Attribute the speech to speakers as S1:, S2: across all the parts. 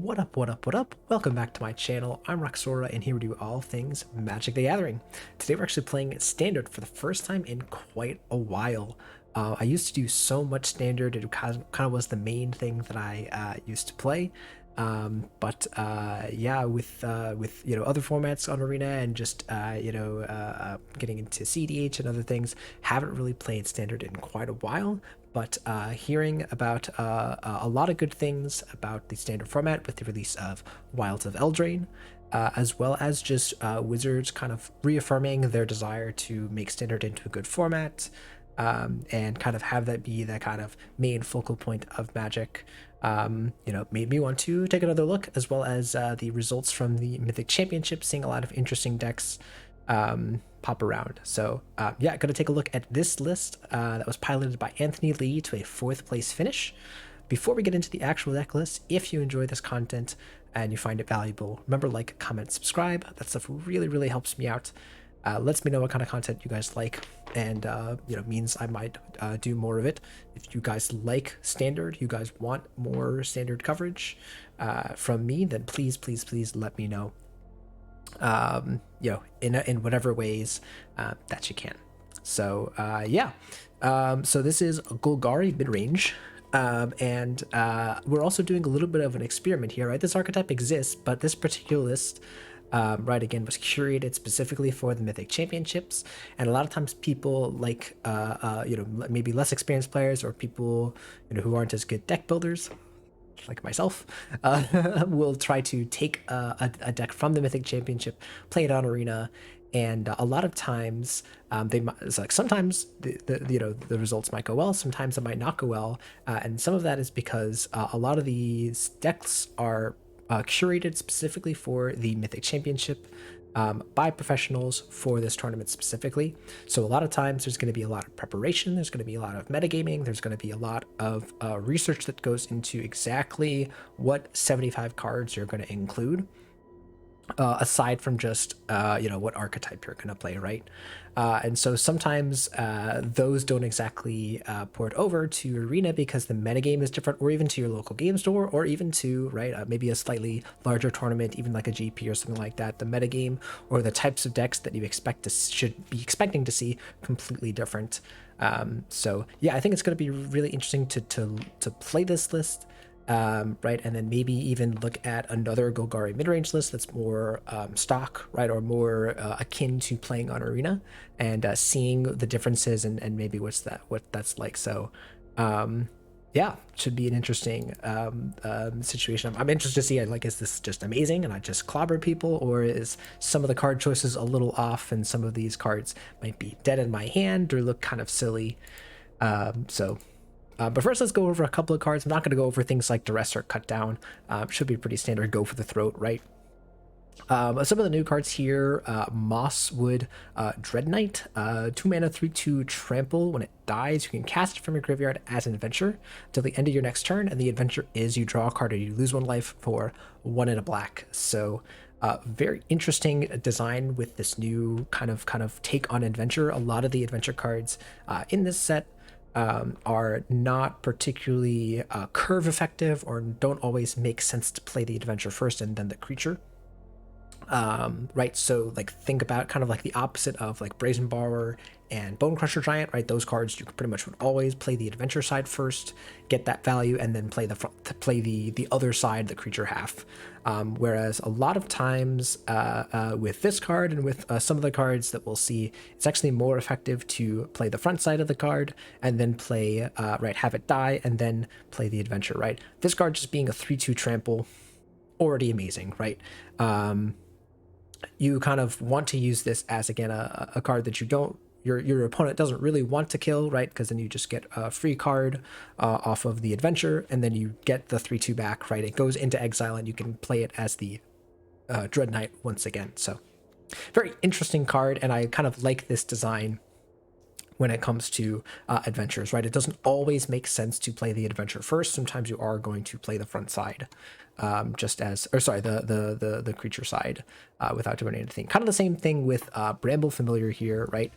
S1: What up, what up, what up? Welcome back to my channel. I'm Roxora, and here we do all things Magic the Gathering. Today we're actually playing Standard for the first time in quite a while. I used to do so much Standard, it kind of was the main thing that I used to play. Yeah, with other formats on Arena and just getting into CDH and other things, haven't really played Standard in quite a while. But hearing about a lot of good things about the Standard format with the release of Wilds of Eldraine, as well as just Wizards kind of reaffirming their desire to make Standard into a good format, and kind of have that be the kind of main focal point of Magic. Made me want to take another look, as well as the results from the Mythic Championships, seeing a lot of interesting decks pop around. So yeah, gonna take a look at this list that was piloted by Anthony Lee to a 4th place finish. Before we get into the actual deck list, if you enjoy this content and you find it valuable, remember, like, comment, subscribe. That stuff really helps me out. Lets me know what kind of content you guys like, and means I might do more of it. If you guys like Standard, you guys want more Standard coverage from me, then please let me know. In whatever ways that you can. So so this is Golgari Midrange, and we're also doing a little bit of an experiment here, right? This archetype exists, but this particular list, right, again, was curated specifically for the Mythic Championships, and a lot of times people like maybe less experienced players or people who aren't as good deck builders, like myself, will try to take a deck from the Mythic Championship, play it on Arena, and a lot of times it's like sometimes the results might go well, sometimes it might not go well, and some of that is because a lot of these decks are curated specifically for the Mythic Championship, by professionals for this tournament specifically. So a lot of times there's going to be a lot of preparation, there's going to be a lot of metagaming, there's going to be a lot of research that goes into exactly what 75 cards you're going to include, aside from just what archetype you're going to play, right? And so sometimes those don't exactly port over to Arena because the metagame is different, or even to your local game store, or even to, right, maybe a slightly larger tournament, even like a GP or something like that. The metagame or the types of decks that you should be expecting to see completely different. So yeah, I think it's going to be really interesting to play this list. Right, and then maybe even look at another Golgari midrange list that's more stock, right, or more akin to playing on Arena, and seeing the differences and maybe what that's like. So yeah, should be an interesting situation. I'm interested to see, like, is this just amazing and I just clobber people, or is some of the card choices a little off and some of these cards might be dead in my hand or look kind of silly. But first, let's go over a couple of cards. I'm not going to go over things like Duress or Cut Down. Should be pretty standard go for the throat, right? Some of the new cards here: Mosswood Dread Knight, 2 mana, 3/2 trample. When it dies, you can cast it from your graveyard as an adventure till the end of your next turn, and the adventure is you draw a card or you lose 1 life for 1 and a black. So very interesting design with this new kind of take on adventure. A lot of the adventure cards in this set are not particularly curve effective, or don't always make sense to play the adventure first and then the creature. Right, so like think about kind of like the opposite of like Brazen Borrower and Bone Crusher Giant, right? Those cards you pretty much would always play the adventure side first, get that value, and then play the other side, the creature half. Whereas a lot of times with this card and with some of the cards that we'll see, it's actually more effective to play the front side of the card and then play right, have it die and then play the adventure, right? This card just being a 3/2 trample, already amazing, right? You kind of want to use this as, again, a card that your opponent doesn't really want to kill, right? Because then you just get a free card off of the adventure, and then you get the 3/2 back, right? It goes into exile, and you can play it as the Dread Knight once again. So very interesting card, and I kind of like this design when it comes to adventures, right? It doesn't always make sense to play the adventure first. Sometimes you are going to play the front side, the creature side, without doing anything. Kind of the same thing with Bramble Familiar here, right?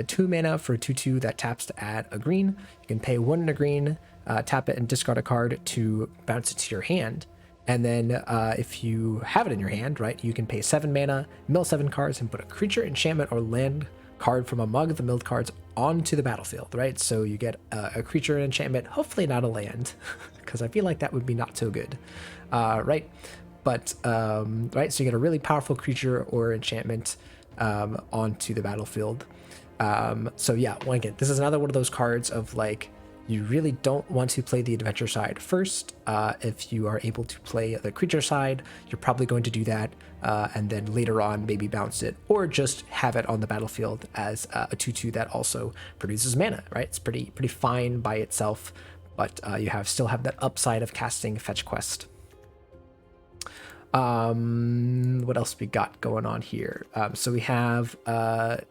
S1: 2 mana for 2/2 that taps to add a green. You can pay 1 and a green, tap it and discard a card to bounce it to your hand. And then if you have it in your hand, right, you can pay 7 mana, mill 7 cards, and put a creature, enchantment, or land card from among the milled cards onto the battlefield, right? So you get a creature, and enchantment, hopefully not a land, because I feel like that would be not so good, right? But, right, so you get a really powerful creature or enchantment onto the battlefield. So yeah, again, this is another one of those cards of like, you really don't want to play the adventure side first. If you are able to play the creature side, you're probably going to do that, and then later on maybe bounce it, or just have it on the battlefield as a 2/2 that also produces mana, right? It's pretty fine by itself, but you still have that upside of casting Fetch Quest. What else we got going on here? So we have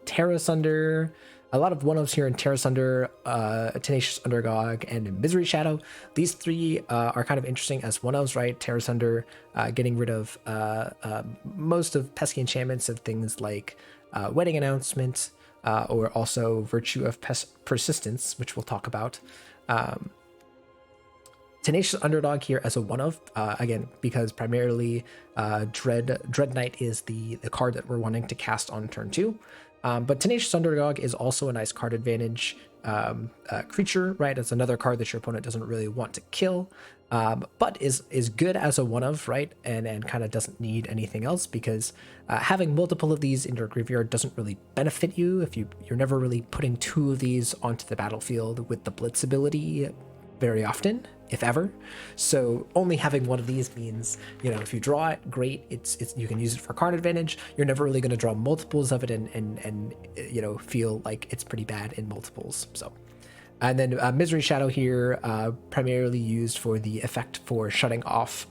S1: Terra Sunder, a lot of one-ofs here in Terra Sunder, Tenacious Underdog, and Misery Shadow. These three are kind of interesting as one-ofs, right? Terra Sunder getting rid of most of pesky enchantments of things like Wedding Announcement, or also Virtue of Persistence, which we'll talk about. Tenacious Underdog here as a one-of, again, because primarily Dread Knight is the card that we're wanting to cast on turn 2. But Tenacious Underdog is also a nice card advantage creature, right? It's another card that your opponent doesn't really want to kill, but is good as a one-of, right? And kind of doesn't need anything else, because having multiple of these in your graveyard doesn't really benefit you if you're never really putting 2 of these onto the battlefield with the Blitz ability very often, if ever. So only having one of these means, if you draw it, great. It's you can use it for card advantage. You're never really going to draw multiples of it and feel like it's pretty bad in multiples. So, and then Misery Shadow here, primarily used for the effect for shutting off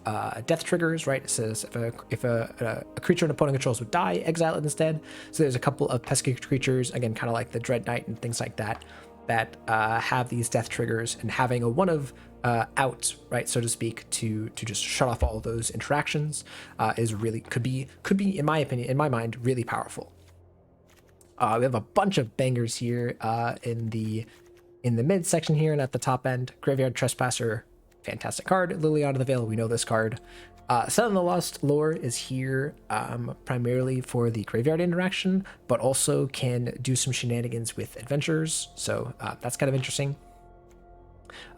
S1: death triggers, right? It says if a creature an opponent controls would die, exile it instead. So there's a couple of pesky creatures, again, kind of like the Dread Knight and things like that, that have these death triggers, and having a one-of out, right, so to speak, to just shut off all of those interactions is really could be in my opinion, in my mind, really powerful. We have a bunch of bangers here in the mid section here and at the top end. Graveyard Trespasser, fantastic card. Liliana of the Veil, we know this card. Sun of the Lost lore is here primarily for the graveyard interaction, but also can do some shenanigans with adventures, so that's kind of interesting.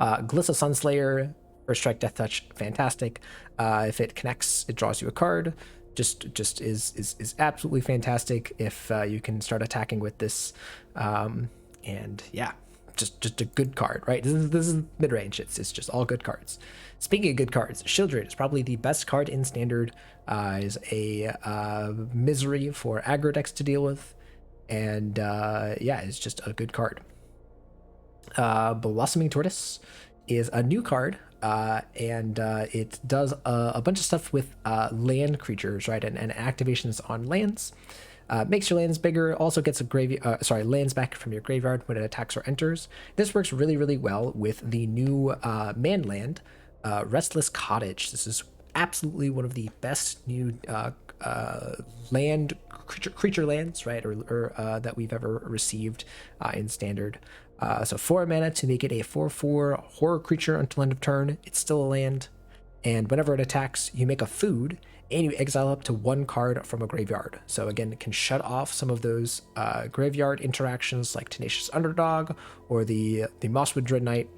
S1: Glissa Sunslayer, First Strike Death Touch, fantastic. If it connects, it draws you a card. Just is absolutely fantastic if you can start attacking with this, and yeah, just a good card, right? This is mid-range. It's just all good cards. Speaking of good cards, Shieldred is probably the best card in Standard. Is a misery for aggro decks to deal with, and yeah, it's just a good card. Blossoming Tortoise is a new card, and it does a bunch of stuff with land creatures, right, and activations on lands. Makes your lands bigger, also gets lands back from your graveyard when it attacks or enters. This works really, really well with the new man land, Restless Cottage. This is absolutely one of the best new land creature lands, right, or that we've ever received in Standard. So 4 mana to make it a 4/4 horror creature until end of turn. It's still a land, and whenever it attacks, you make a food, and you exile up to 1 card from a graveyard. So again, it can shut off some of those graveyard interactions like Tenacious Underdog or the Mosswood Dread Knight,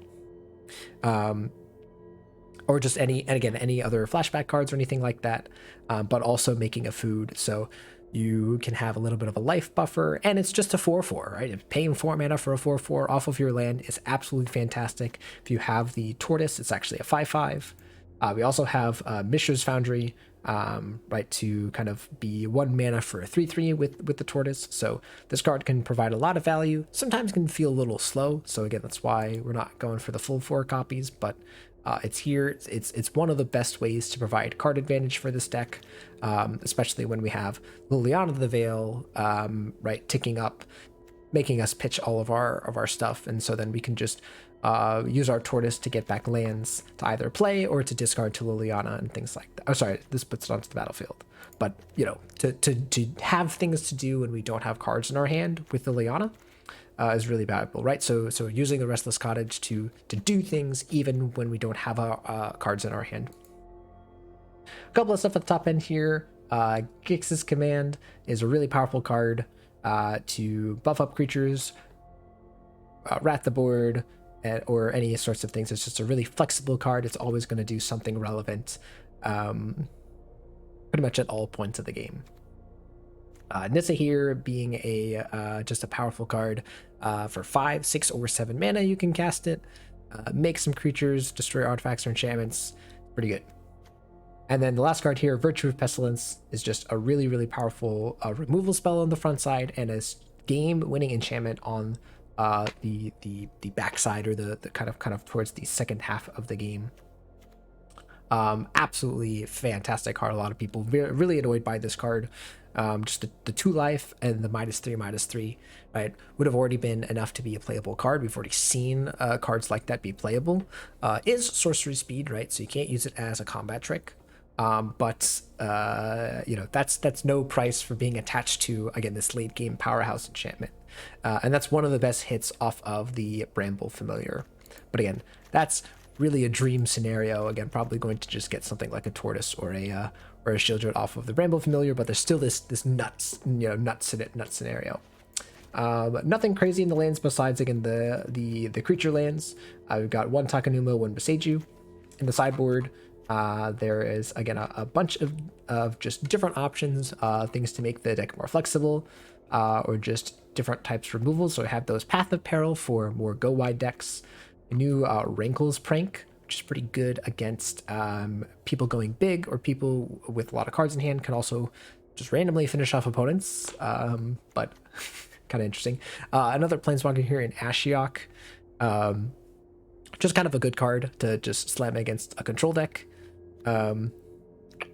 S1: or just any other flashback cards or anything like that, but also making a food. So you can have a little bit of a life buffer, and it's just a 4/4, right? Paying 4 mana for a 4/4 off of your land is absolutely fantastic. If you have the Tortoise, it's actually a 5/5. We also have Mishra's Foundry, right, to kind of be 1 mana for a 3/3 with the Tortoise. So this card can provide a lot of value. Sometimes can feel a little slow. So again, that's why we're not going for the full 4 copies, but it's here. It's one of the best ways to provide card advantage for this deck, especially when we have Liliana of the Veil, right, ticking up, making us pitch all of our stuff, and so then we can just use our Tortoise to get back lands to either play or to discard to Liliana and things like that. Oh, sorry, this puts it onto the battlefield. But to have things to do when we don't have cards in our hand with Liliana is really valuable, right? So using the Restless Cottage to do things even when we don't have our cards in our hand. A couple of stuff at the top end here. Gix's Command is a really powerful card to buff up creatures, rat the board, or any sorts of things. It's just a really flexible card. It's always going to do something relevant pretty much at all points of the game. Nissa here being a just a powerful card. For 5, 6, or 7 mana, you can cast it, make some creatures, destroy artifacts or enchantments. Pretty good. And then the last card here, Virtue of Pestilence, is just a really, really powerful removal spell on the front side and a game-winning enchantment on the backside, or the kind of towards the second half of the game. Absolutely fantastic card. A lot of people really annoyed by this card. Just the 2 life and the -3/-3, right, would have already been enough to be a playable card. We've already seen cards like that be playable. Is sorcery speed, right? So you can't use it as a combat trick. But you know, that's no price for being attached to, again, this late game powerhouse enchantment. And that's one of the best hits off of the Bramble Familiar. But again, that's really a dream scenario. Again, probably going to just get something like a Tortoise or a Shieldred off of the Bramble Familiar, but there's still this nuts scenario. Nothing crazy in the lands besides, again, the creature lands. We've got 1 Takenuma, 1 Boseiju in the sideboard. There is, again, a bunch of just different options, things to make the deck more flexible, or just different types of removals. So we have those Path of Peril for more go-wide decks. A new Rankle's Prank, which is pretty good against people going big, or people with a lot of cards in hand can also just randomly finish off opponents, but kind of interesting. Another Planeswalker here in Ashiok, just kind of a good card to just slam against a control deck.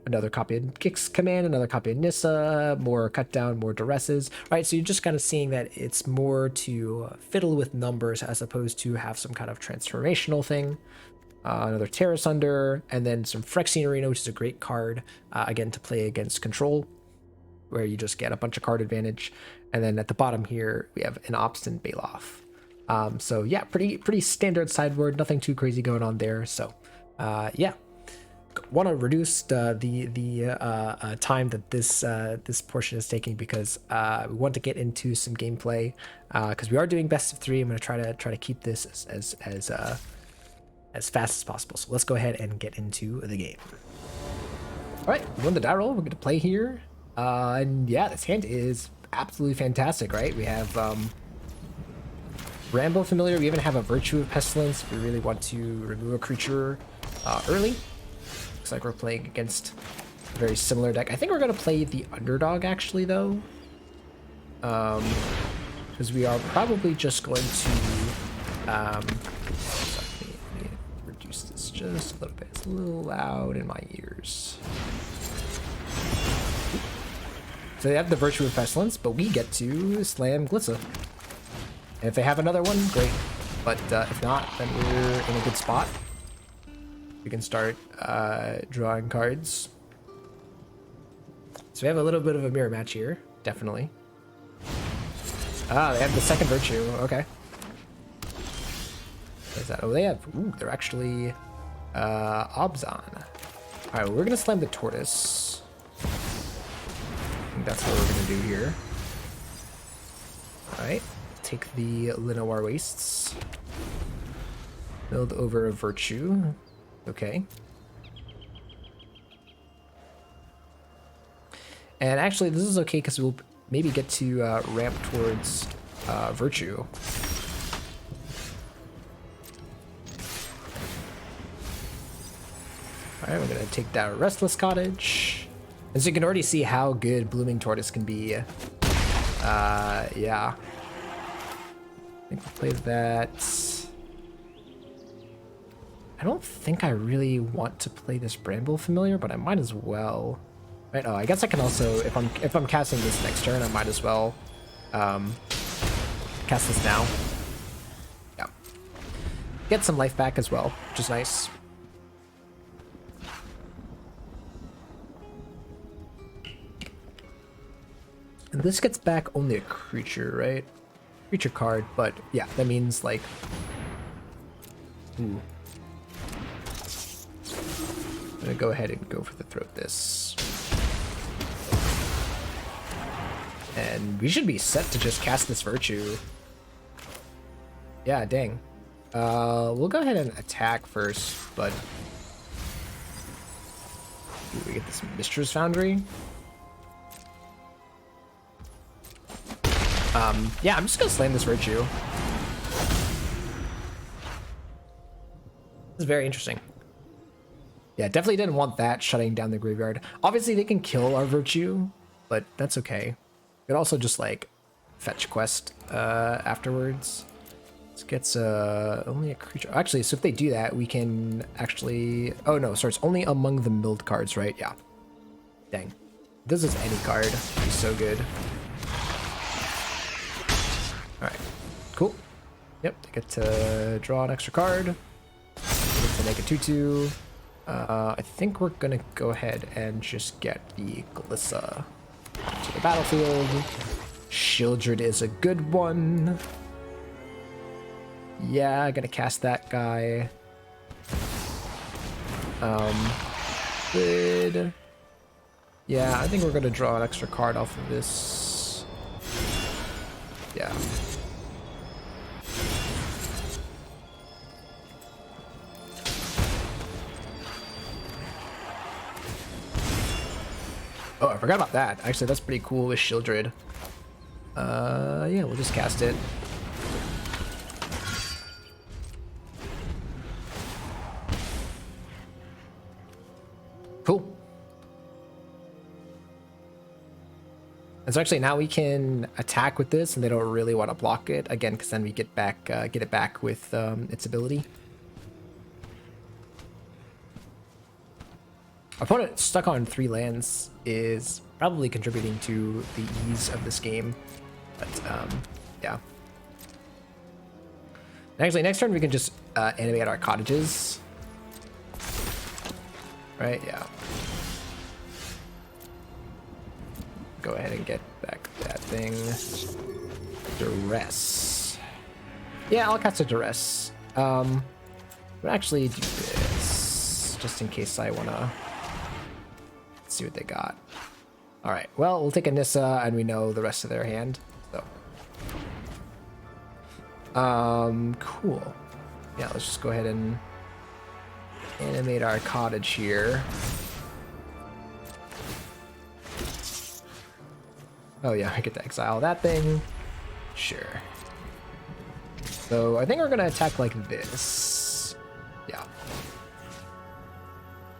S1: Another copy of Gix's Command, another copy of Nissa, more cut down, more duresses, right? So you're just kind of seeing that it's more to fiddle with numbers as opposed to have some kind of transformational thing. Another Terra Sunder, and then some Phyrexian Arena, which is a great card, again, to play against control, where you just get a bunch of card advantage. And then at the bottom here, we have an Obstinate Baloth. So yeah, pretty standard sideboard, nothing too crazy going on there. So yeah. Want to reduce the time that this portion is taking, because we want to get into some gameplay, because we are doing best of 3. I'm going to try to keep this as fast as possible. So let's go ahead and get into the game. All right, we won the die roll. We're going to play here, and yeah, this hand is absolutely fantastic, right? We have Bramble Familiar. We even have a Virtue of Pestilence if we really want to remove a creature early. Looks like we're playing against a very similar deck. I think we're going to play the underdog, actually, though. Because we are probably just going to... let me reduce this just a little bit. It's a little loud in my ears. So they have the Virtue of Pestilence, but we get to slam Glitza. And if they have another one, great. But if not, then we're in a good spot. We can start drawing cards. So we have a little bit of a mirror match here, definitely. Ah, they have the second Virtue. Okay. What is that? Oh, they have... Ooh, they're actually Obzon. All right, well, we're gonna slam the Tortoise. I think that's what we're gonna do here. All right, take the Linoir Wastes. Build over a Virtue. Okay. And actually, this is okay because we'll maybe get to ramp towards Virtue. Alright, we're going to take that Restless Cottage. And so you can already see how good Blooming Tortoise can be. Yeah. I think we'll play that. I don't think I really want to play this Bramble Familiar, but I might as well. Right? Oh, I guess I can also, if I'm casting this next turn, I might as well cast this now. Yeah. Get some life back as well, which is nice. And this gets back only a creature, right? Creature card, but yeah, that means like... Ooh. gonna go ahead and go for the throat this. And we should be set to just cast this Virtue. Yeah, dang. We'll go ahead and attack first, but... Ooh, we get this Mistress Foundry. Yeah, I'm just gonna slam this Virtue. This is very interesting. Yeah, definitely didn't want that shutting down the graveyard. Obviously, they can kill our Virtue, but that's okay. Could also just like fetch quest afterwards. This gets only a creature. Actually, so if they do that, we can actually. Oh no, sorry, it's only among the milled cards, right? Yeah. Dang. This is any card. It's so good. All right. Cool. Yep. They get to draw an extra card. They get to make a 2/2. I think we're gonna go ahead and just get the Glissa to the battlefield. Shieldred is a good one. Yeah, gonna cast that guy. Good. Yeah, I think we're gonna draw an extra card off of this. Yeah. Oh, I forgot about that. Actually, that's pretty cool with Shieldred. Yeah, we'll just cast it. Cool. And so actually now we can attack with this, and they don't really want to block it again, because then we get it back with its ability. Opponent stuck on 3 lands is probably contributing to the ease of this game, but yeah. Actually, next turn we can just animate our cottages. Right, yeah. Go ahead and get back that thing. Duress. Yeah, I'll cast a Duress. But actually do this, just in case I wanna see what they got. Alright, well, we'll take a Nissa, and we know the rest of their hand, so. Cool. Yeah, let's just go ahead and animate our cottage here. Oh yeah, I get to exile that thing. Sure. So I think we're gonna attack like this. Yeah.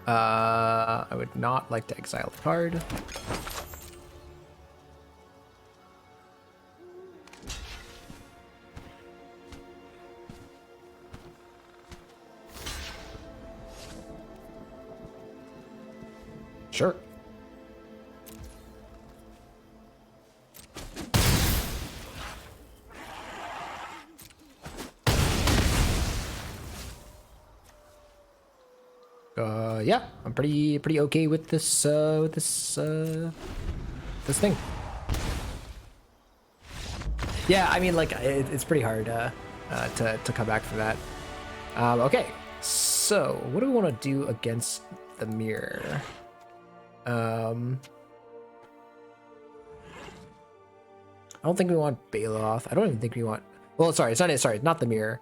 S1: I would not like to exile the card. Sure. Yeah, I'm pretty okay with this this thing. Yeah, I mean, like it's pretty hard to come back from that. Okay, so what do we want to do against the mirror? I don't think we want Baloth. I don't even think we want. Well, sorry, not the mirror.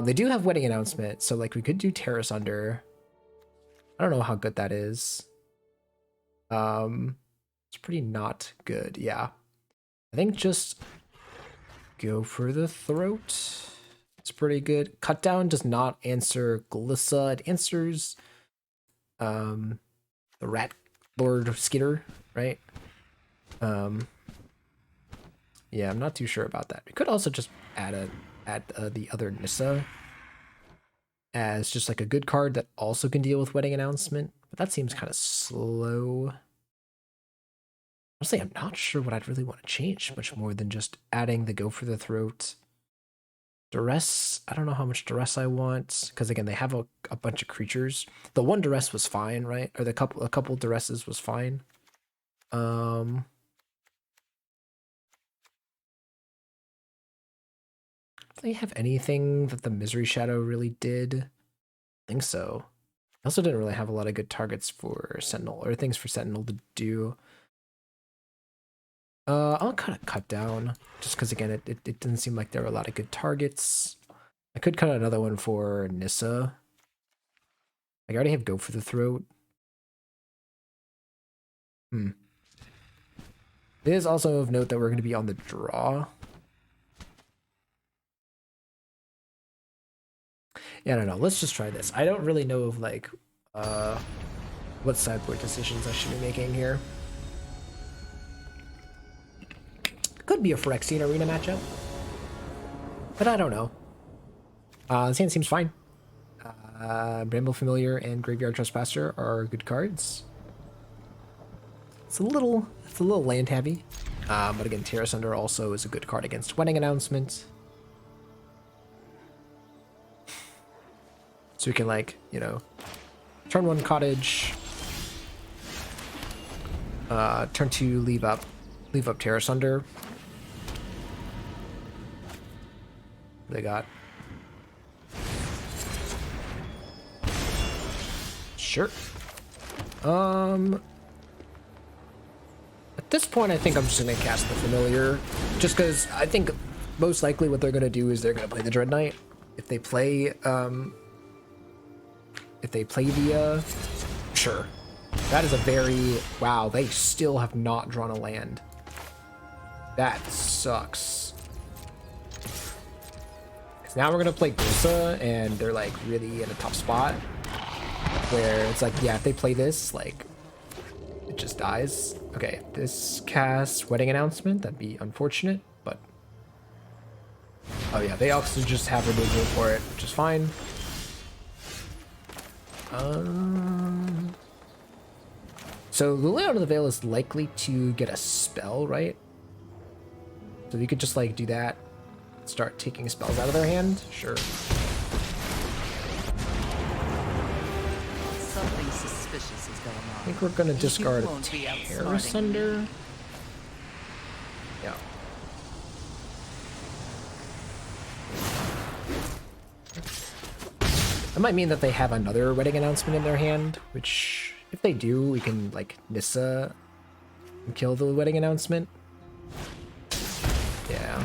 S1: They do have Wedding Announcement, so like we could do Terrace Under. I don't know how good that is. It's pretty not good. Yeah, I think just go for the throat. It's pretty good. Cut Down does not answer Glissa. It answers the Rat Lord Skitter, right? Yeah, I'm not too sure about that. We could also just add the other Nissa as just like a good card that also can deal with Wedding Announcement, but that seems kind of slow. Honestly, I'm not sure what I'd really want to change much more than just adding the Go for the Throat. Duress, I don't know how much Duress I want, because again, they have a bunch of creatures. The one Duress was fine, right? Or a couple Duresses was fine. Do they have anything that the Misery Shadow really did? I think so. I also didn't really have a lot of good targets for Sentinel, or things for Sentinel to do. I'll kind of cut down, just because again, it didn't seem like there were a lot of good targets. I could cut another one for Nissa. I already have Go for the Throat. It is also of note that we're going to be on the draw. Yeah, I don't know. Let's just try this. I don't really know of like what sideboard decisions I should be making here. Could be a Phyrexian Arena matchup, but I don't know. This hand seems fine. Bramble Familiar and Graveyard Trespasser are good cards. It's a little land heavy, but again, Terra Sunder also is a good card against Wedding Announcement. So we can, like, you know, turn 1 Cottage, turn 2 leave up Terra Sunder. They got sure. At this point, I think I'm just gonna cast the Familiar, just because I think most likely what they're gonna do is they're gonna play the Dread Knight. If they play the sure. That is a very wow. They still have not drawn a land. That sucks. Because now we're gonna play Gulsa, and they're like really in a tough spot where it's like, yeah, if they play this, like, it just dies. Okay, this casts Wedding Announcement. That'd be unfortunate, but oh yeah, they also just have removal for it, which is fine. So Liliana of the Veil is likely to get a spell, right? So we could just like do that, start taking spells out of their hand. Sure.
S2: Something suspicious is going on.
S1: I think we're gonna discard a Terra Sunder. Yeah. That might mean that they have another Wedding Announcement in their hand, which, if they do, we can, like, Nissa and kill the Wedding Announcement. Yeah.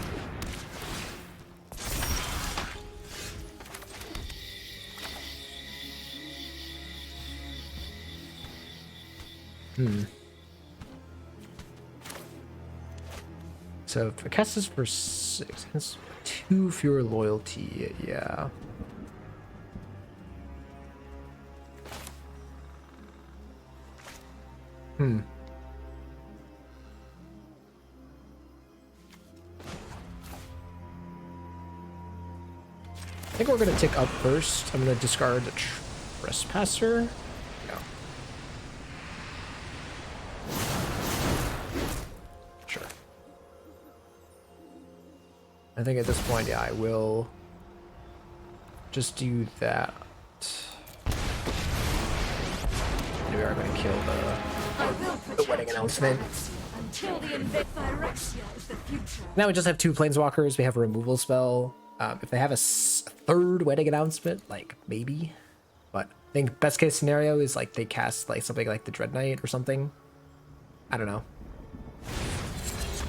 S1: So if it casts this for 6, it's 2 fewer loyalty, yeah. I think we're gonna tick up first. I'm gonna discard the Trespasser. Yeah. Sure. I think at this point, yeah, I will just do that. We are going to kill the Wedding Announcement. Now we just have 2 Planeswalkers. We have a removal spell. If they have a third Wedding Announcement, like, maybe. But I think best case scenario is like they cast like something like the Dread Knight or something. I don't know.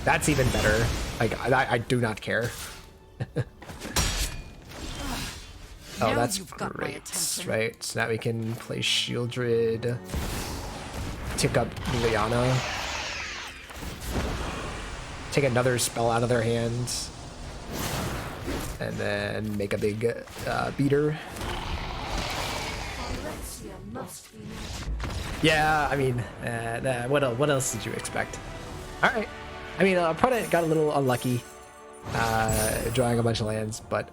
S1: That's even better. Like, I do not care. Oh, that's great, right? So now we can play Shieldred, tick up Liliana, take another spell out of their hands, and then make a big beater. Yeah, I mean, what else did you expect? All right. I mean, opponent got a little unlucky drawing a bunch of lands, but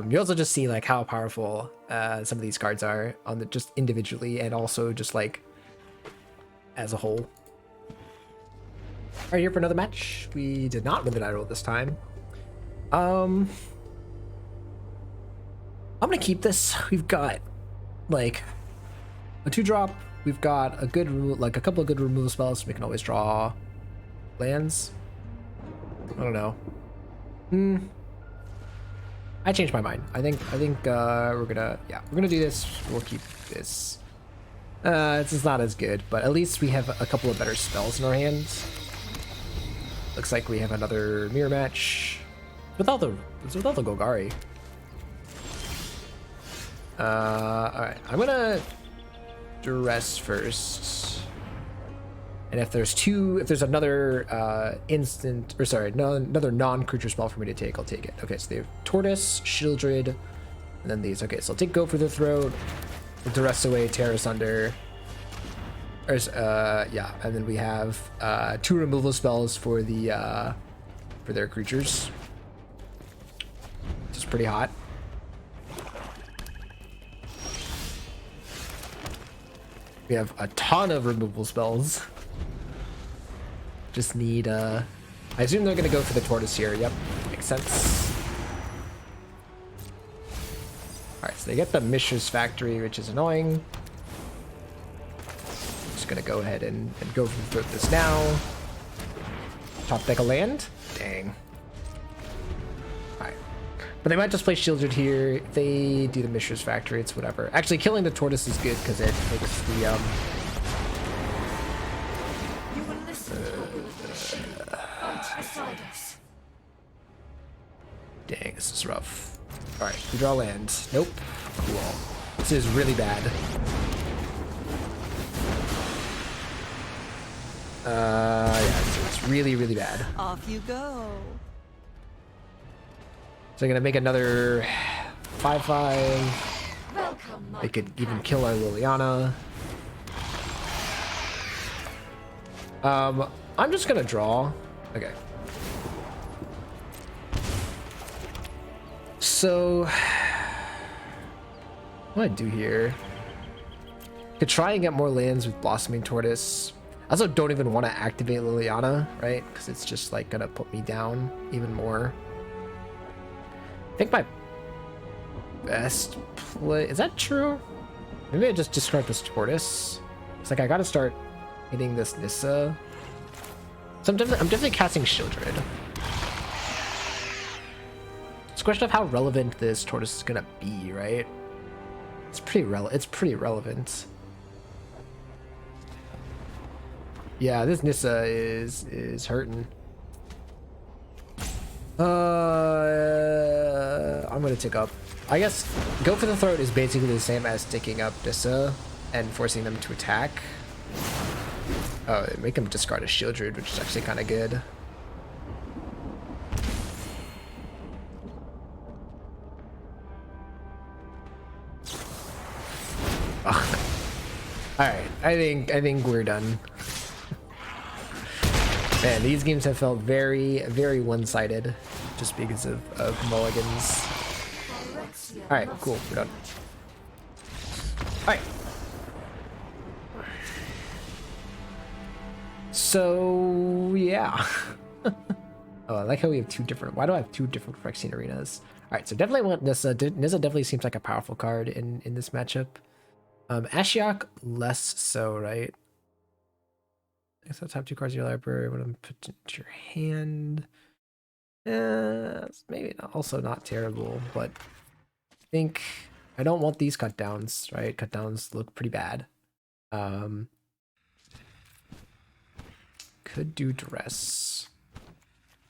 S1: you also just see like how powerful some of these cards are on the just individually and also just like as a whole. All right, here for another match. We did not win the night roll this time. I'm gonna keep this. We've got like a 2-drop. We've got a good a couple of good removal spells. So we can always draw lands. I don't know. I changed my mind. I think we're gonna do this. We'll keep this. It's just not as good, but at least we have a couple of better spells in our hands. Looks like we have another mirror match without the Golgari. All right, I'm gonna duress first, and if there's another instant, or sorry, another non-creature spell for me to take, I'll take it. Okay, so they have Tortoise, Shieldred, and then these. Okay, so I'll take Go for the Throat. Duress away, tear asunder. Yeah, and then we have 2 removal spells for their creatures. Which is pretty hot. We have a ton of removal spells. Just need I assume they're gonna go for the Tortoise here. Yep, makes sense. Alright, so they get the Mishra's Factory, which is annoying. Just gonna go ahead and go for this now. Top deck a land? Dang. Alright. But they might just play Shieldred here. If they do the Mishra's Factory, it's whatever. Actually, killing the Tortoise is good because it makes the dang, this is rough. Alright, we draw land. Nope. Cool. This is really bad. Yeah, it's really, really bad.
S2: Off you go.
S1: So I'm gonna make another 5/5. They could even kill our Liliana. I'm just gonna draw. Okay. So, what do I do here? Could try and get more lands with Blossoming Tortoise. I also don't even want to activate Liliana, right? Because it's just like gonna put me down even more. I think my best play, is that true? Maybe I just discard this Tortoise. It's like I gotta start hitting this Nissa. So I'm definitely casting Shieldred. It's a question of how relevant this Tortoise is gonna be, right? It's pretty relevant. Yeah, this Nissa is hurting. I'm gonna tick up. I guess Go for the Throat is basically the same as sticking up Nissa and forcing them to attack. Oh, make him discard a Shieldred, which is actually kind of good. Alright, I think we're done. Man, these games have felt very, very one-sided just because of mulligans. Alright, cool, we're done. Alright. So, yeah. Oh, I like how we have two different... Why do I have two different Phyrexian arenas? Alright, so definitely want Nissa. Nissa definitely seems like a powerful card in this matchup. Ashiok, less so, right? So top 2 cards in your library, what I'm put into your hand. Maybe also not terrible, but I think I don't want these cut downs, right? Cut downs look pretty bad. Could do Duress.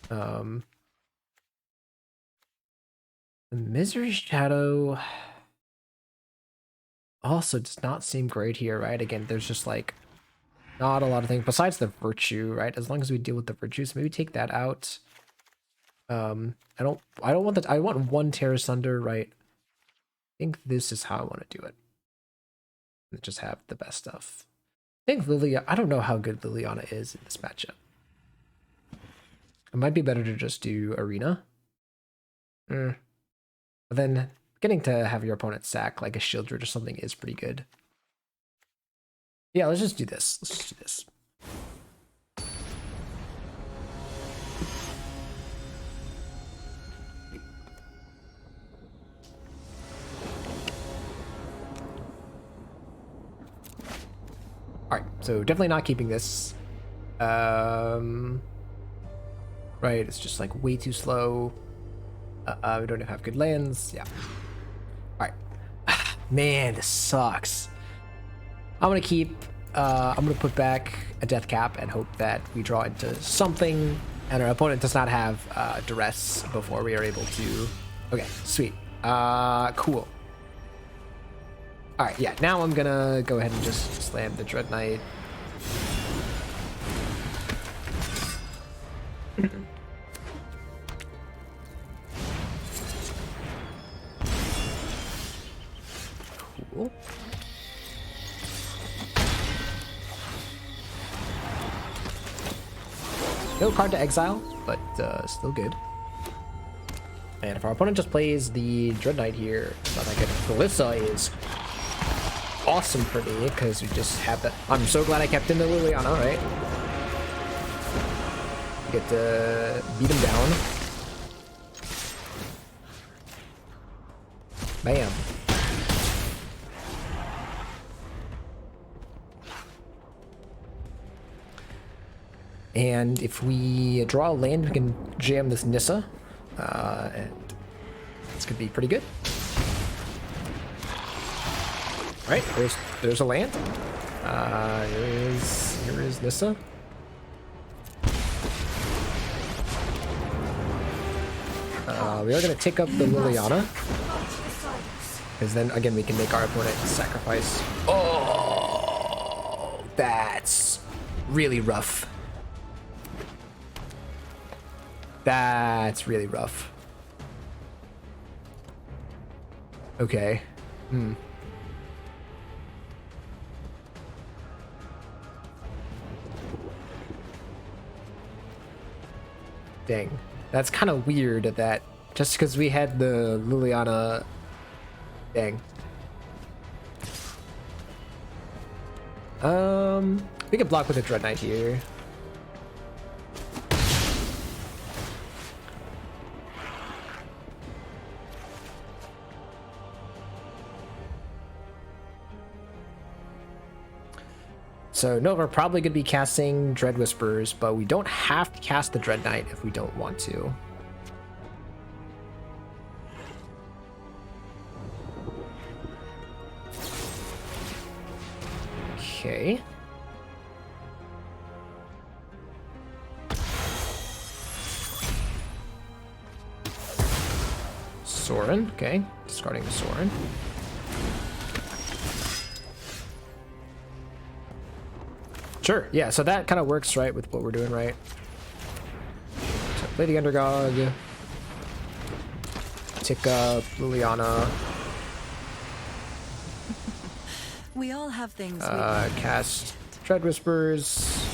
S1: The Misery Shadow also does not seem great here, right? Again, there's just like not a lot of things besides the Virtue, right? As long as we deal with the Virtues, maybe take that out. I don't want that. I want one Tear Asunder, right? I think this is how I want to do it. Just have the best stuff. I think I don't know how good Liliana is in this matchup. It might be better to just do Arena. But then getting to have your opponent sack like a Shieldred or something is pretty good. Yeah, let's just do this. Let's just do this. Alright, so definitely not keeping this. Right, it's just like way too slow. We don't have good lands. Yeah. Alright. Man, this sucks. I'm gonna keep. I'm gonna put back a death cap and hope that we draw into something, and our opponent does not have duress before we are able to. Okay, sweet. Cool. All right, yeah. Now I'm gonna go ahead and just slam the Dread Knight. Cool. No card to exile, but still good. And if our opponent just plays the Dread Knight here, it's not that good. Glissa is awesome for me because we just have that. I'm so glad I kept in the Liliana, right? Get to beat him down. Bam. And if we draw a land, we can jam this Nissa. And this could be pretty good. All right, there's a land. Here is Nissa. We are going to take up the Liliana, because then again we can make our opponent sacrifice. Oh, that's really rough. That's really rough. Okay. Dang. That's kind of weird that just because we had the Liliana. Dang. We can block with a Dread Knight here. So no, we're probably going to be casting Dread Whispers, but we don't have to cast the Dread Knight if we don't want to. Okay. Sorin, okay. Discarding the Sorin. Sure, yeah, so that kind of works, right, with what we're doing, right? So play the Underdog. Tick up Liliana.
S2: We all have things.
S1: Cast Dread Whispers.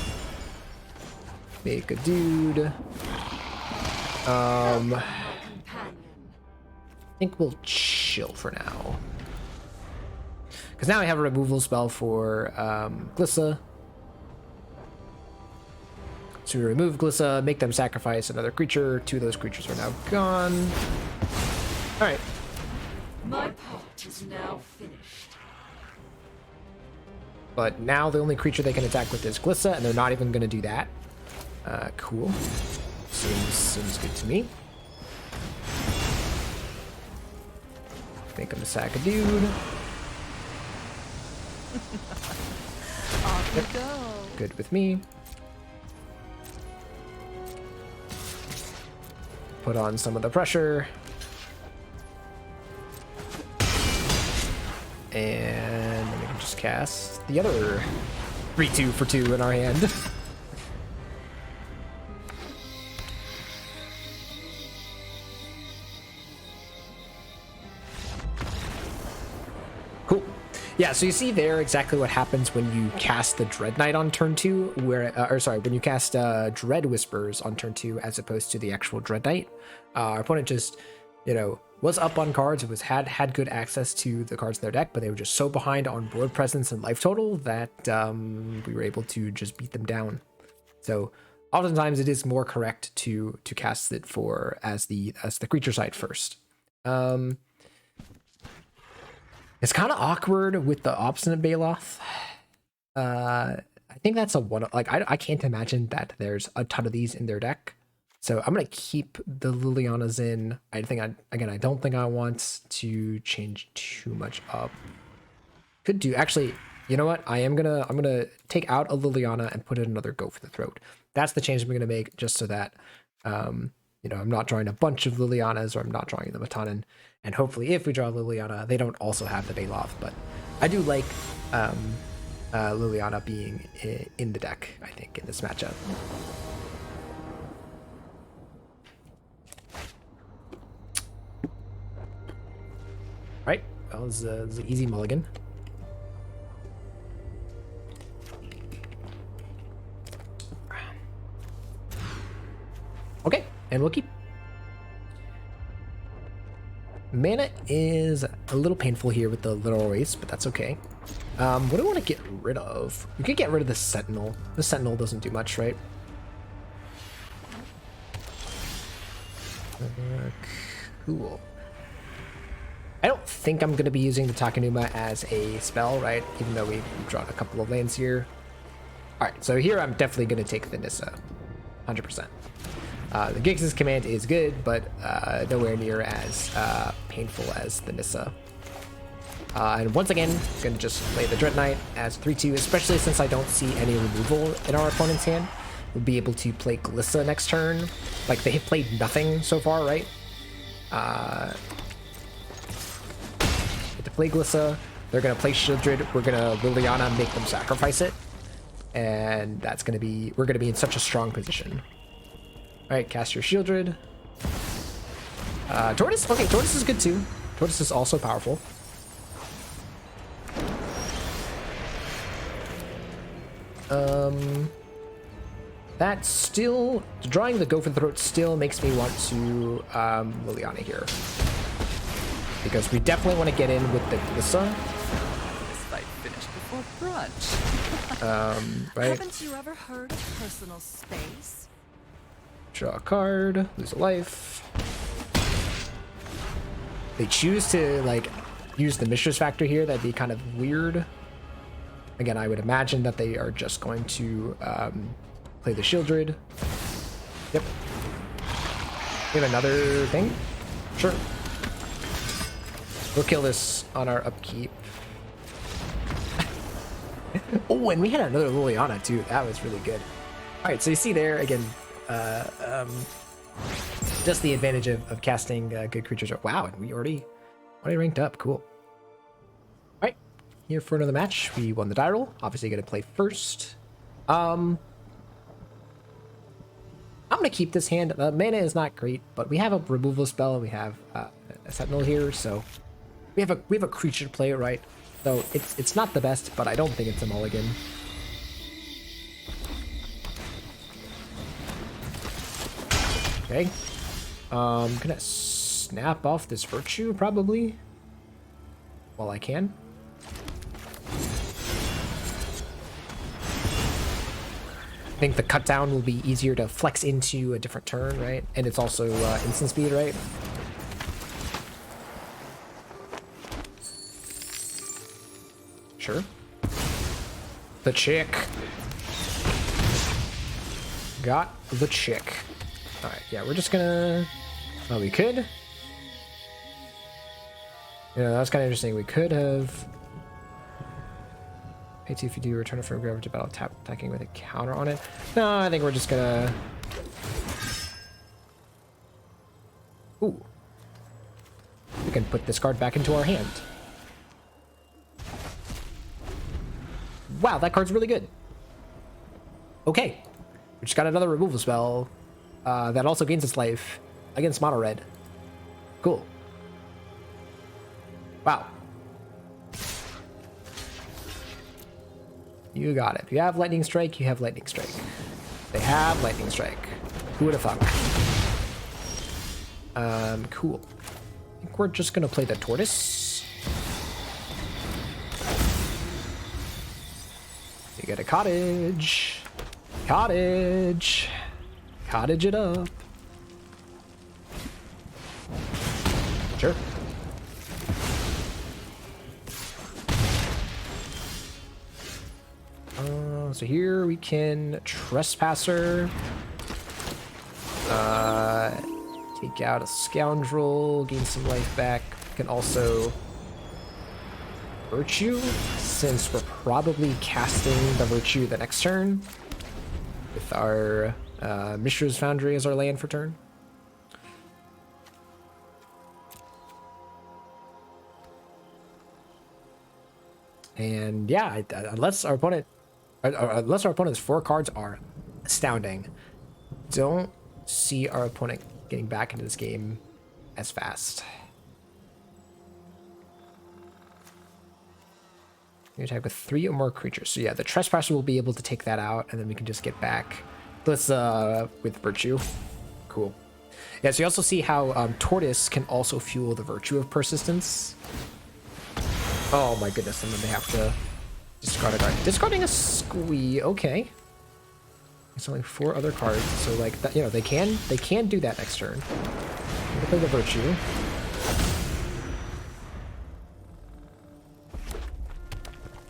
S1: Make a dude. I think we'll chill for now. Because now I have a removal spell for Glissa. So we remove Glissa, make them sacrifice another creature. 2 of those creatures are now gone. Alright.
S3: My part is now finished.
S1: But now the only creature they can attack with is Glissa, and they're not even going to do that. Cool. Seems good to me. Make them sack a dude.
S2: Off you go.
S1: Good with me. Put on some of the pressure. And then we can just cast the other 3/2 for 2 in our hand. Cool. Yeah, so you see there exactly what happens when you cast the Dread Knight on turn 2, when you cast Dread Whispers on turn 2 as opposed to the actual Dread Knight. Our opponent just, was up on cards. It was had good access to the cards in their deck, but they were just so behind on board presence and life total that we were able to just beat them down. So oftentimes it is more correct to cast it as the creature side first. It's kind of awkward with the Obstinate Baloth. I think that's a one. Like I can't imagine that there's a ton of these in their deck. So I'm gonna keep the Lilianas in. I don't think I want to change too much up. Could do actually. You know what? I'm gonna take out a Liliana and put in another Go for the Throat. That's the change I'm gonna make, just so that you know, I'm not drawing a bunch of Lilianas, or I'm not drawing them a ton, and hopefully if we draw Liliana, they don't also have the Baloth. But I do like Liliana being in the deck, I think, in this matchup. Right, that was an easy mulligan. Okay, and we'll keep. Mana is a little painful here with the literal race, but that's okay. What do I want to get rid of? We could get rid of the Sentinel. The Sentinel doesn't do much, right? Cool. I don't think I'm going to be using the Takenuma as a spell, right? Even though we've drawn a couple of lands here. Alright, so here I'm definitely going to take the Nissa. 100%. The Gix's command is good, but nowhere near as painful as the Nissa. And once again, I'm going to just play the Dread Knight as 3-2, especially since I don't see any removal in our opponent's hand. We'll be able to play Glissa next turn. Like, they have played nothing so far, right? Get to play Glissa. They're going to play Shieldred. We're going to Liliana, make them sacrifice it. And that's going to be... We're going to be in such a strong position. Alright, cast your Shieldred. Tortoise? Okay, Tortoise is good too. Tortoise is also powerful. That still... Drawing the Go for the Throat still makes me want to Liliana here. Because we definitely want to get in with the Glissa.
S2: This fight finished before brunch.
S1: Right?
S2: Haven't you ever heard of personal space?
S1: Draw a card, lose a life. They choose to, like, use the Mistress Factor here. That'd be kind of weird. Again, I would imagine that they are just going to play the Shieldred. Yep. We have another thing? Sure. We'll kill this on our upkeep. Oh, and we had another Liliana too. That was really good. All right, so you see there, again, just the advantage of casting good creatures. Wow, and we already ranked up. Cool. All right, here for another match. We won the die roll. Obviously, going to play first. I'm going to keep this hand. Mana is not great, but we have a removal spell. We have a Sentinel here, so we have a creature to play, right? So it's not the best, but I don't think it's a mulligan. Okay. I'm gonna snap off this Virtue, probably. While I can. I think the cut down will be easier to flex into a different turn, right? And it's also instant speed, right? Sure. The chick. Got the chick. Alright, yeah, we're just gonna... Oh, we could? Yeah, that was kind of interesting. We could have... Pay 2 if you do return it from gravity to battle, attacking with a counter on it. No, I think we're just gonna... Ooh. We can put this card back into our hand. Wow, that card's really good. Okay. We just got another removal spell that also gains its life against mono red. Cool. Wow. You got it. If you have Lightning Strike, you have Lightning Strike. They have Lightning Strike. Who would have thought? Cool. I think we're just gonna play the Tortoise. You get a cottage. Cottage. Cottage it up. Sure. So here we can Trespasser. Take out a Scoundrel, gain some life back. We can also Virtue, since we're probably casting the Virtue the next turn with our Mishra's Foundry as our land for turn. And yeah, unless our opponent's 4 cards are astounding, don't see our opponent getting back into this game as fast. You attack with 3 or more creatures. So yeah, the Trespasser will be able to take that out, and then we can just get back. Let's with Virtue. Cool. Yeah, so you also see how Tortoise can also fuel the Virtue of Persistence. Oh my goodness, and then they have to discard a card. Discarding a Squee, okay. It's only 4 other cards, so like that, you know, they can do that next turn. I'm gonna play the Virtue.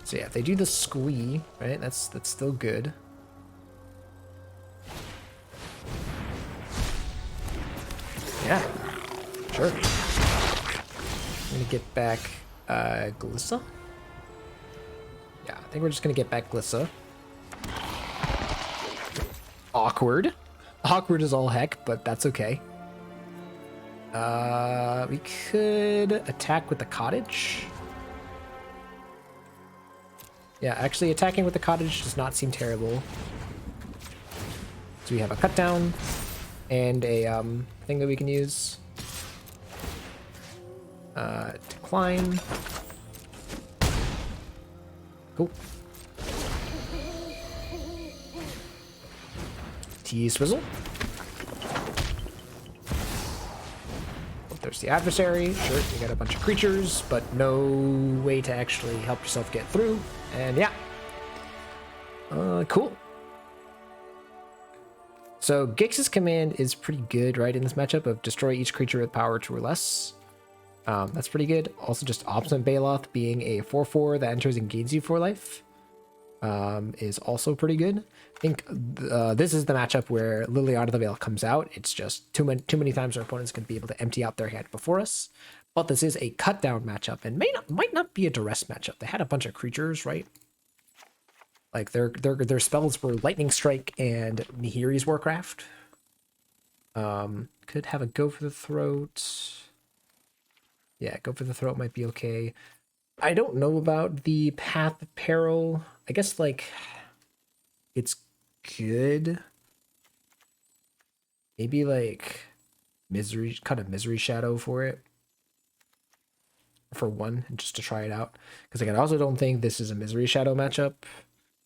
S1: So yeah, if they do the Squee, right, that's still good. Yeah, sure. I'm gonna get back Glissa. Yeah, I think we're just gonna get back Glissa. Awkward. Awkward as all heck, but that's okay. We could attack with the Cottage. Yeah, actually attacking with the Cottage does not seem terrible. So we have a cut down and a thing that we can use. Decline. Cool. T-Swizzle. There's the adversary. Sure, you got a bunch of creatures, but no way to actually help yourself get through. And yeah. Cool. So Gix's command is pretty good, right, in this matchup of destroy each creature with power 2 or less. That's pretty good. Also, just Obstinate Baloth being a 4/4 that enters and gains you 4 life is also pretty good. I think this is the matchup where Liliana the Veil comes out. It's just too many times our opponent's going to be able to empty out their hand before us. But this is a cut down matchup and might not be a duress matchup. They had a bunch of creatures, right? Like their spells were Lightning Strike and Nihiri's Warcraft. Could have a Go for the Throat. Yeah, Go for the Throat might be okay. I don't know about the Path of Peril. I guess like it's good. Maybe like Misery Shadow for it. For 1, just to try it out. Because again, I also don't think this is a Misery Shadow matchup.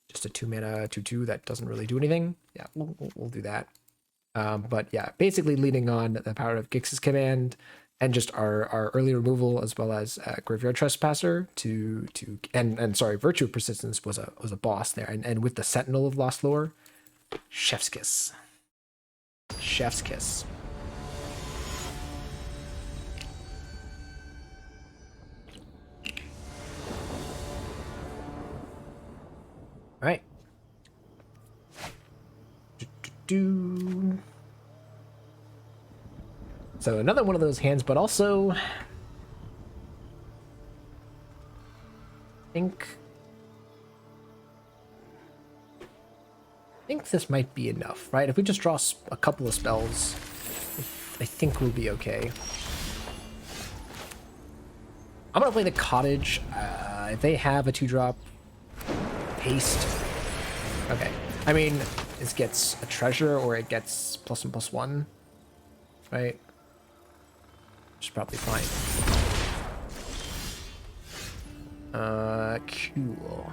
S1: Just a 2-mana 2/2 that doesn't really do anything. Yeah, we'll do that. But yeah, basically leaning on the power of Gix's command and just our early removal as well as Graveyard Trespasser and sorry, Virtue of Persistence was a boss there. And with the Sentinel of Lost Lore, Chef's Kiss. Chef's Kiss. All right. So another one of those hands, but also I think this might be enough, right? If we just draw a couple of spells, I think we'll be okay. I'm gonna play the Cottage. If they have a 2-drop, Haste. Okay. I mean, this gets a treasure or it gets +1/+1, right? Which is probably fine. Cool.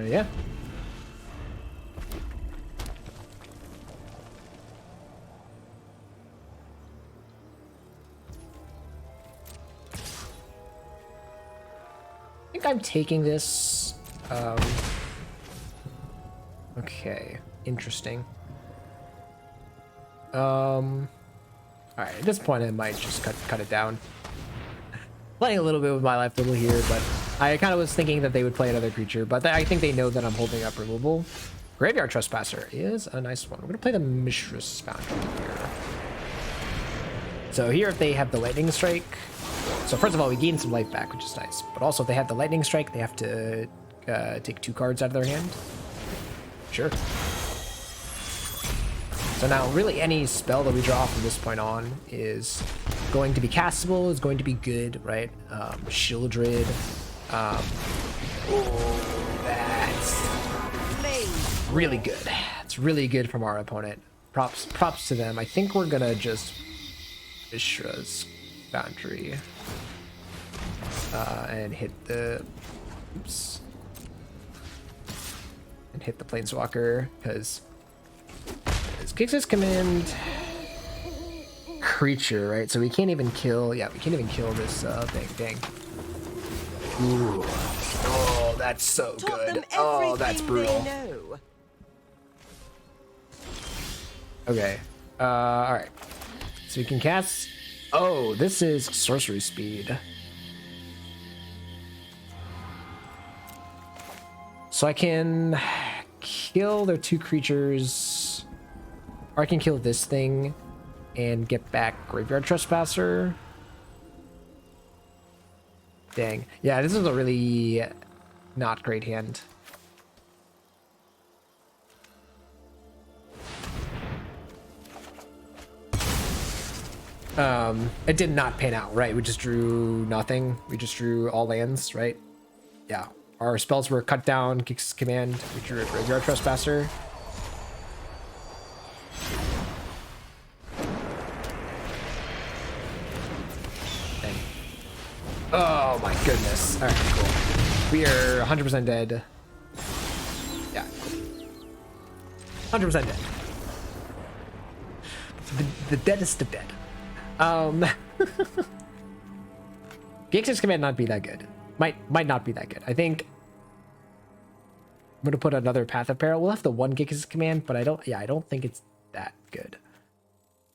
S1: Yeah. I think I'm taking this. Okay, interesting. All right, at this point I might just cut it down. Playing a little bit with my life total here, but I kind of was thinking that they would play another creature, but I think they know that I'm holding up removal. Graveyard Trespasser is a nice one. We're gonna play the Mishra's Foundry here. So here, if they have the lightning strike, so first of all, we gain some life back, which is nice. But also, if they have the lightning strike, they have to take 2 cards out of their hand. Sure. So now, really, any spell that we draw from this point on is going to be castable, is going to be good, right? Shieldred. That's really good. It's really good from our opponent. Props to them. I think we're gonna just Mishra's Foundry and hit the and hit the Planeswalker because kicks his command creature, right? So we can't even kill. Yeah, we can't even kill this thing. Dang. Ooh. Oh, that's so good. Oh, that's brutal. Okay. All right. So we can cast. Oh, this is sorcery speed. So I can kill their 2 creatures, or I can kill this thing and get back Graveyard Trespasser. Dang. Yeah, this is a really not great hand. It did not pan out, right? We just drew nothing. We just drew all lands, right? Yeah. Our spells were cut down, kicks command, we drew a Graveyard Trespasser. Dang. Oh my goodness. Alright, cool. We are 100% dead. Yeah. 100% dead. The deadest of dead. Gix's command not be that good. Might not be that good. I think I'm gonna put another Path of Peril. We'll have the 1 Gix's command, but I don't think it's that good.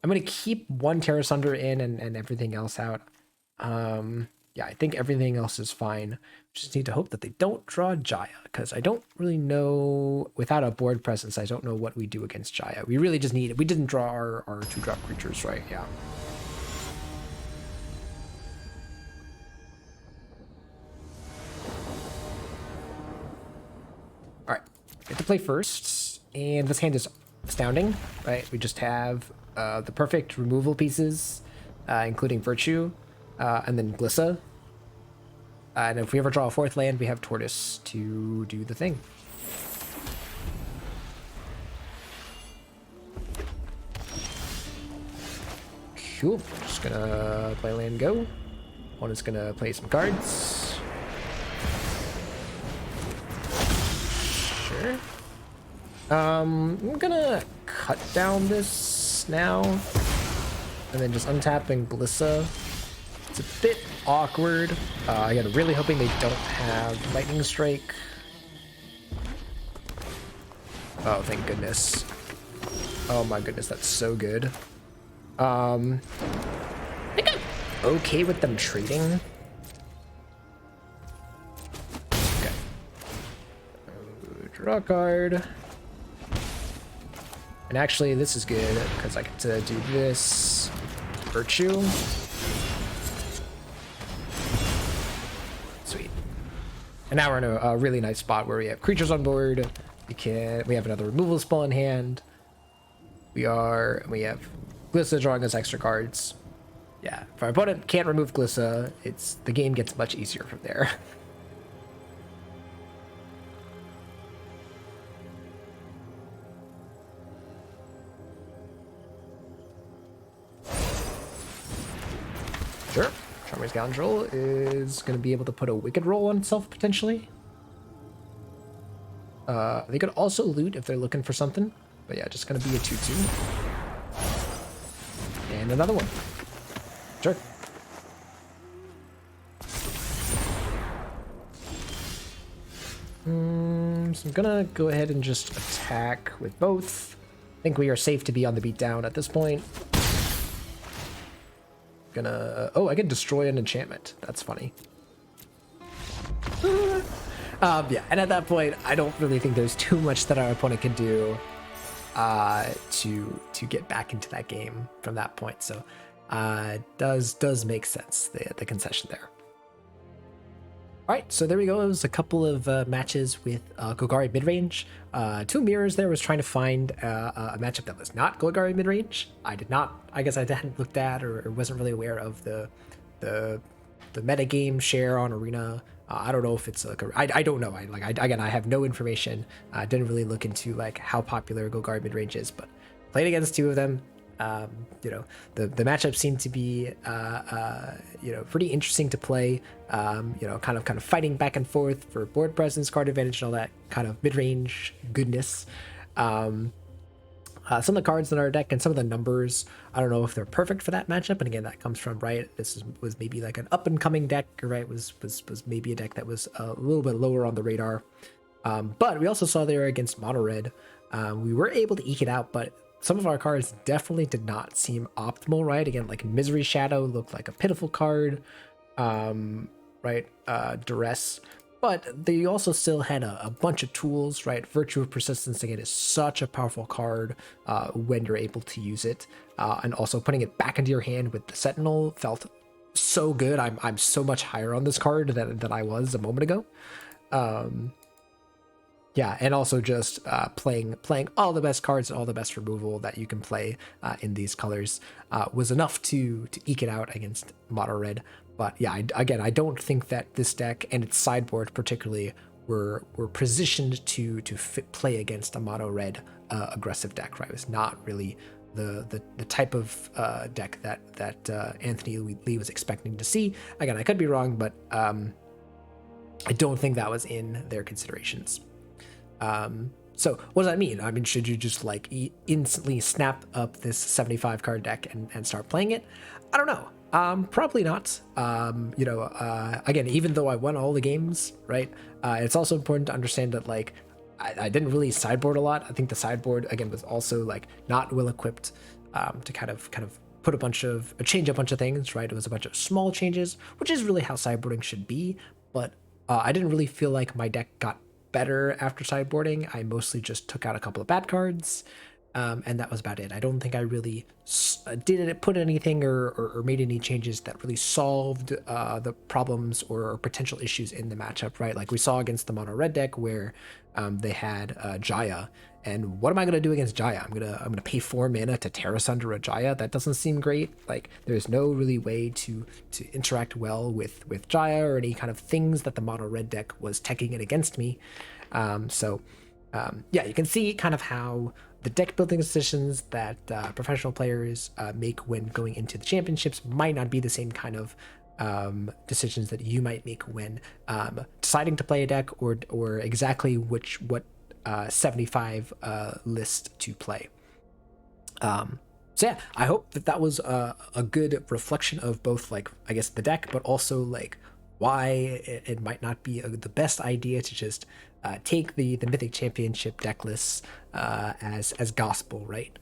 S1: I'm gonna keep 1 Terra Sunder in and everything else out. Yeah, I think everything else is fine. Just need to hope that they don't draw Jaya, because I don't really know, without a board presence, I don't know what we do against Jaya. We really just need it. We didn't draw our 2-drop creatures, right? Yeah. All right, we have to play first, and this hand is astounding, right? We just have the perfect removal pieces, including Virtue, and then Glissa. And if we ever draw a 4th land, we have Tortoise to do the thing. Cool. Just gonna play land go. One is gonna play some cards. Sure. I'm gonna cut down this now, and then just untapping Glissa. It's a bit awkward. Again, really hoping they don't have Lightning Strike. Oh, thank goodness. Oh my goodness, that's so good. I think I'm okay with them trading. Okay. Draw a card. And actually, this is good because I get to do this. Virtue. Sweet. And now we're in a really nice spot where we have creatures on board. We have another removal spell in hand. We have Glissa drawing us extra cards. Yeah, if our opponent can't remove Glissa, the game gets much easier from there. Sure. Charming Scoundrel is going to be able to put a Wicked Roll on itself, potentially. They could also loot if they're looking for something. But yeah, just going to be a 2/2. And another one. Sure. So I'm going to go ahead and just attack with both. I think we are safe to be on the beatdown at this point. Oh, I can destroy an enchantment. That's funny. Yeah, and at that point, I don't really think there's too much that our opponent can do to get back into that game from that point. So does make sense, the concession there. All right, so there we go. It was a couple of matches with Golgari Midrange. Two mirrors there. Was trying to find a matchup that was not Golgari Midrange. I guess I hadn't looked at or wasn't really aware of the metagame share on Arena. I don't know if it's like I don't know. I have no information. I didn't really look into like how popular Golgari Midrange is, but played against two of them. You know, the matchup seemed to be you know, pretty interesting to play. You know, kind of fighting back and forth for board presence, card advantage, and all that kind of mid-range goodness. Some of the cards in our deck and some of the numbers, I don't know if they're perfect for that matchup. And again, that comes from, right, was maybe like an up and coming deck, right? Was maybe a deck that was a little bit lower on the radar. But we also saw there against mono red, we were able to eke it out, but some of our cards definitely did not seem optimal, right? Again, like Misery Shadow looked like a pitiful card, right? Duress, but they also still had a bunch of tools, right? Virtue of Persistence, again, is such a powerful card when you're able to use it. And also putting it back into your hand with the Sentinel felt so good. I'm so much higher on this card than I was a moment ago. Yeah, and also just playing all the best cards and all the best removal that you can play in these colors was enough to eke it out against mono red. But yeah, I don't think that this deck and its sideboard particularly were positioned to play against a mono red aggressive deck. Right, it was not really the type of deck that Anthony Lee was expecting to see. Again, I could be wrong, but I don't think that was in their considerations. So what does that mean? I mean, should you just like instantly snap up this 75 card deck and start playing it? I don't know. Probably not. You know, again, even though I won all the games, right? It's also important to understand that like I didn't really sideboard a lot. I think the sideboard again was also like not well equipped to kind of put change a bunch of things, right? It was a bunch of small changes, which is really how sideboarding should be. But I didn't really feel like my deck got better after sideboarding. I mostly just took out a couple of bad cards, and that was about it. I don't think I really put anything or made any changes that really solved the problems or potential issues in the matchup, right? Like we saw against the mono red deck where they had Jaya, and what am I going to do against Jaya? I'm gonna pay 4 mana to Terra Sunder a Jaya. That doesn't seem great. Like there's no really way to interact well with Jaya or any kind of things that the mono red deck was teching it against me. Yeah, you can see kind of how the deck building decisions that professional players make when going into the championships might not be the same kind of decisions that you might make when deciding to play a deck or exactly what 75 list to play. So yeah, I hope that was a good reflection of both, like, I guess the deck, but also like why it might not be the best idea to just take the Mythic Championship deck lists as gospel, right?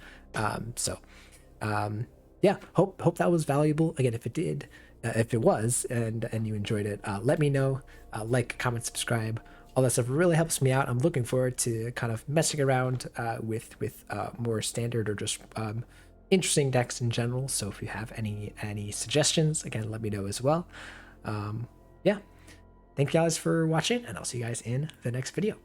S1: Yeah, hope that was valuable. Again, if it was and you enjoyed it, let me know. Like, comment, subscribe. All that stuff really helps me out. I'm looking forward to kind of messing around with more standard or just interesting decks in general. So if you have any suggestions, again, let me know as well. Yeah, thank you guys for watching, and I'll see you guys in the next video.